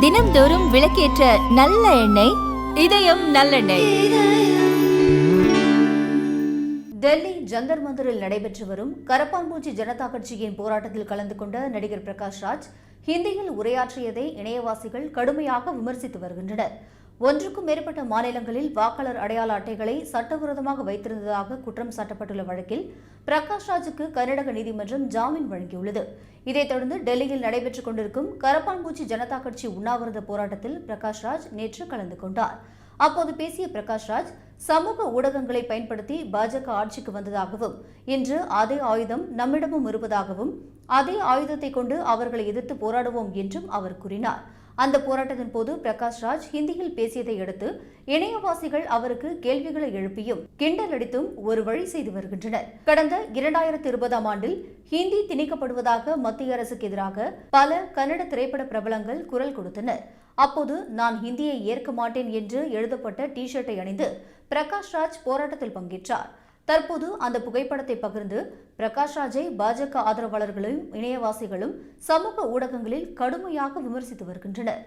தினம்தோறும் விளக்கேற்ற நல்ல எண்ணெய் இதயம் நல்லெண்ணெய். டெல்லி ஜந்தர் மந்தரில் நடைபெற்று வரும் கரப்பான்பூச்சி ஜனதா கட்சியின் போராட்டத்தில் கலந்து கொண்ட நடிகர் பிரகாஷ் ராஜ் ஹிந்தியில் உரையாற்றியதை இணையவாசிகள் கடுமையாக விமர்சித்து வருகின்றனர். ஒன்றுக்கும் மேற்பட்ட மாநிலங்களில் வாக்காளர் அடையாள அட்டைகளை சட்டவிரோதமாக வைத்திருந்ததாக குற்றம் சாட்டப்பட்டுள்ள வழக்கில் பிரகாஷ் ராஜுக்கு கர்நாடக நீதிமன்றம் ஜாமீன் வழங்கியுள்ளது. இதைத் தொடர்ந்து டெல்லியில் நடைபெற்றுக் கொண்டிருக்கும் கரப்பான்பூச்சி ஜனதா கட்சி உண்ணாவிரத போராட்டத்தில் பிரகாஷ் ராஜ் நேற்று கலந்து கொண்டார். அப்போது பேசிய பிரகாஷ் ராஜ் சமூக ஊடகங்களை பயன்படுத்தி பாஜக ஆட்சிக்கு வந்ததாகவும், இன்று அதே ஆயுதம் நம்மிடமும் இருப்பதாகவும், அதே ஆயுதத்தை கொண்டு அவர்களை எதிர்த்து போராடுவோம் என்றும் அவர் கூறினார். அந்த போராட்டத்தின் போது பிரகாஷ் ராஜ் ஹிந்தியில் பேசியதை அடுத்து இணையவாசிகள் அவருக்கு கேள்விகளை எழுப்பியும் கிண்டல் அடித்தும் ஒரு வழி செய்து வருகின்றனர். கடந்த 2020ஆம் ஆண்டில் ஹிந்தி திணிக்கப்படுவதாக மத்திய அரசுக்கு எதிராக பல கன்னட திரைப்பட பிரபலங்கள் குரல் கொடுத்தனர். அப்போது நான் ஹிந்தியை ஏற்க மாட்டேன் என்று எழுதப்பட்ட டி ஷர்ட்டை அணிந்து பிரகாஷ் ராஜ் போராட்டத்தில் பங்கேற்றார். தற்போது அந்த புகைப்படத்தை பகிர்ந்து பிரகாஷ் ராஜை பாஜக ஆதரவாளர்களும் இணையவாசிகளும் சமூக ஊடகங்களில் கடுமையாக விமர்சித்து வருகின்றனர்.